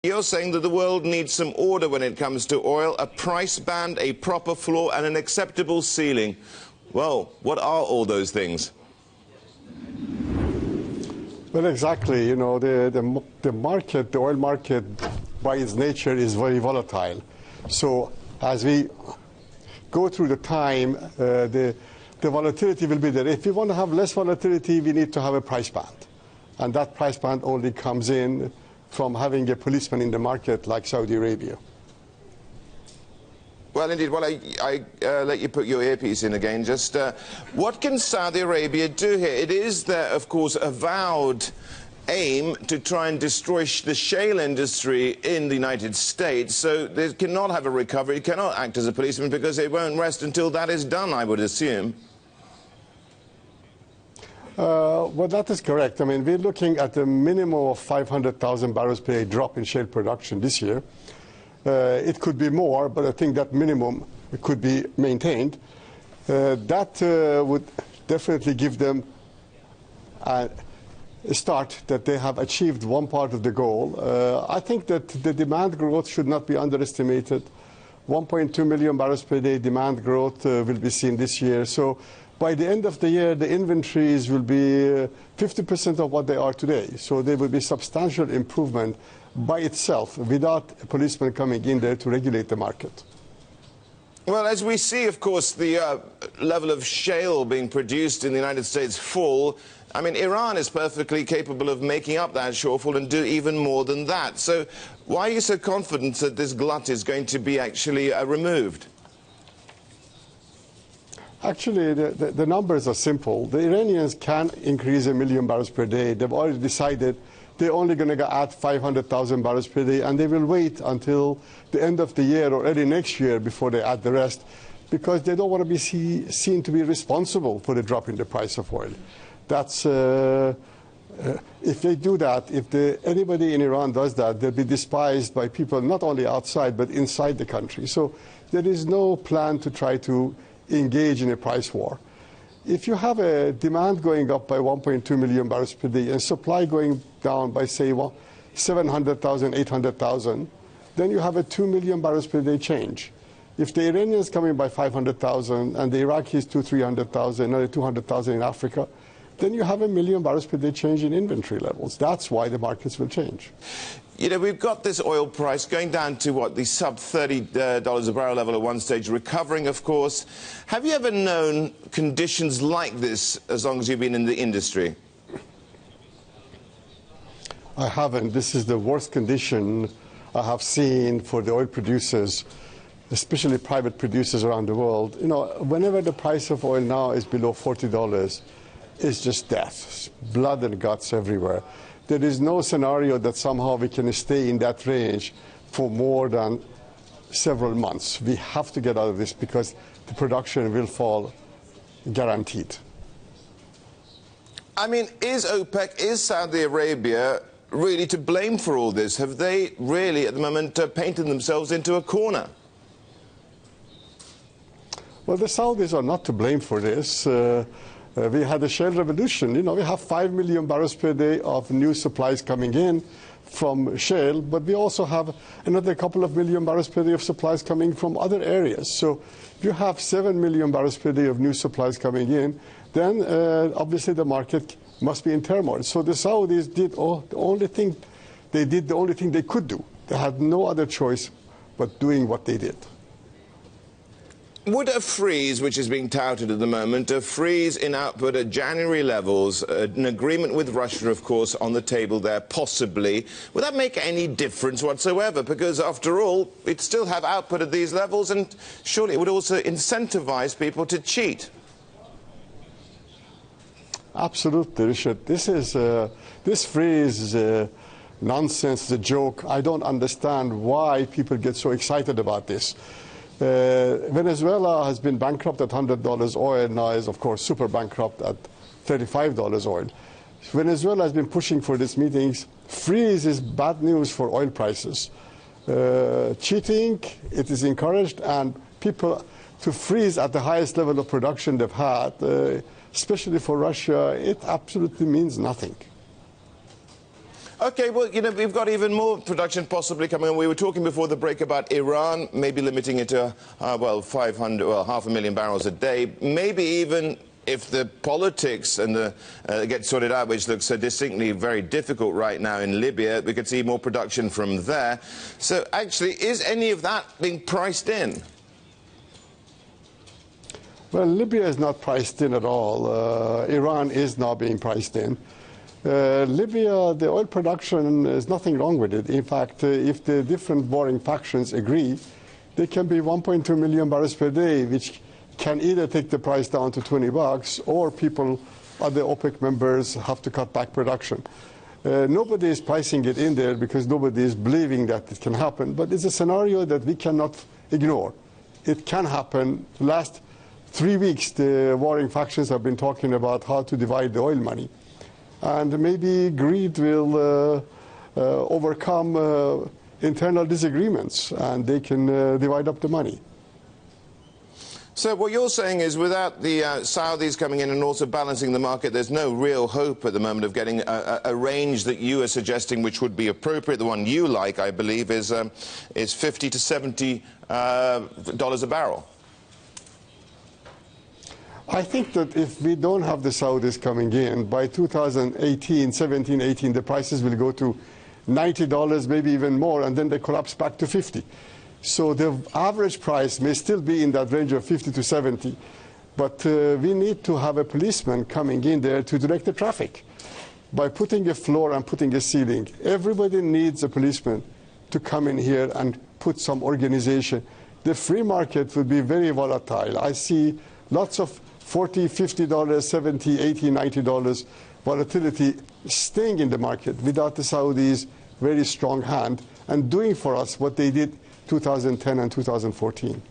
You're saying that the world needs some order when it comes to oil, a price band, a proper floor and an acceptable ceiling. Well, what are all those things? Well, exactly. You know, the market, the oil market, by its nature, is very volatile. So as we go through the time, the volatility will be there. If we want to have less volatility, we need to have a price band. And that price band only comes in from having a policeman in the market like Saudi Arabia. Well, indeed. Well, I let you put your earpiece in again. Just what can Saudi Arabia do here? It is their, of course, avowed aim to try and destroy the shale industry in the United States. So they cannot have a recovery. It cannot act as a policeman because they won't rest until that is done, I would assume. Well, that is correct. I mean, we're looking at a minimum of 500,000 barrels per day drop in shale production this year. It could be more, but I think that minimum could be maintained. That would definitely give them a start that they have achieved one part of the goal. I think that the demand growth should not be underestimated. 1.2 million barrels per day demand growth will be seen this year. So by the end of the year, the inventories will be 50% of what they are today. So there will be substantial improvement by itself without a policeman coming in there to regulate the market. Well, as we see, of course, the level of shale being produced in the United States fall, I mean, Iran is perfectly capable of making up that shortfall and do even more than that. So why are you so confident that this glut is going to be actually removed? Actually, the numbers are simple. The Iranians can increase 1 million barrels per day. They've already decided they're only going to add 500,000 barrels per day, and they will wait until the end of the year or early next year before they add the rest, because they don't want to be seen to be responsible for the drop in the price of oil. That's if they do that, if anybody in Iran does that, they'll be despised by people not only outside but inside the country. So there is no plan to try to engage in a price war. If you have a demand going up by 1.2 million barrels per day and supply going down by, say, 700,000, 800,000, then you have a 2 million barrels per day change. If the Iranians come in by 500,000 and the Iraqis 300,000, another 200,000 in Africa, then you have 1 million barrels per day change in inventory levels. That's why the markets will change. You know, we've got this oil price going down to, what, the sub-$30 a barrel level at one stage, recovering, of course. Have you ever known conditions like this as long as you've been in the industry? I haven't. This is the worst condition I have seen for the oil producers, especially private producers around the world. You know, whenever the price of oil now is below $40, it's just death, blood and guts everywhere. There is no scenario that somehow we can stay in that range for more than several months. We have to get out of this because the production will fall, guaranteed. I mean, is OPEC, is Saudi Arabia really to blame for all this? Have they really, at the moment, painted themselves into a corner? Well, the Saudis are not to blame for this. We had a shale revolution. You know, we have 5 million barrels per day of new supplies coming in from shale, but we also have another couple of million barrels per day of supplies coming from other areas. So if you have 7 million barrels per day of new supplies coming in, then obviously the market must be in turmoil. So the Saudis did the only thing they could do. They had no other choice but doing what they did. Would a freeze, which is being touted at the moment, a freeze in output at January levels, an agreement with Russia, of course, on the table there, possibly, would that make any difference whatsoever? Because, after all, we'd still have output at these levels, and surely it would also incentivize people to cheat. Absolutely, Richard. This freeze is nonsense, a joke. I don't understand why people get so excited about this. Venezuela has been bankrupt at $100 oil, now is, of course, super bankrupt at $35 oil. Venezuela has been pushing for these meetings. Freeze is bad news for oil prices. Cheating, it is encouraged, and people to freeze at the highest level of production they've had, especially for Russia, it absolutely means nothing. Okay, well, you know, we've got even more production possibly coming on. We were talking before the break about Iran, maybe limiting it to, well, 500,000 barrels a day. Maybe even if the politics and the get sorted out, which looks so distinctly very difficult right now in Libya, we could see more production from there. So actually, is any of that being priced in? Well, Libya is not priced in at all. Iran is now being priced in. Libya, the oil production, is nothing wrong with it. In fact, if the different warring factions agree, there can be 1.2 million barrels per day, which can either take the price down to $20, or people, other OPEC members, have to cut back production. Nobody is pricing it in there because nobody is believing that it can happen, but it's a scenario that we cannot ignore. It can happen. The last 3 weeks, the warring factions have been talking about how to divide the oil money. And maybe greed will overcome internal disagreements, and they can divide up the money. So what you're saying is, without the Saudis coming in and also balancing the market, there's no real hope at the moment of getting a range that you are suggesting which would be appropriate. The one you like, I believe, is $50 to $70 a barrel. I think that if we don't have the Saudis coming in, by 2018, 17, 18, the prices will go to $90, maybe even more, and then they collapse back to 50. So the average price may still be in that range of 50 to 70, but we need to have a policeman coming in there to direct the traffic by putting a floor and putting a ceiling. Everybody needs a policeman to come in here and put some organization. The free market will be very volatile. I see lots of $40, $50, $70, $80, $90 volatility staying in the market without the Saudis' very strong hand and doing for us what they did 2010 and 2014.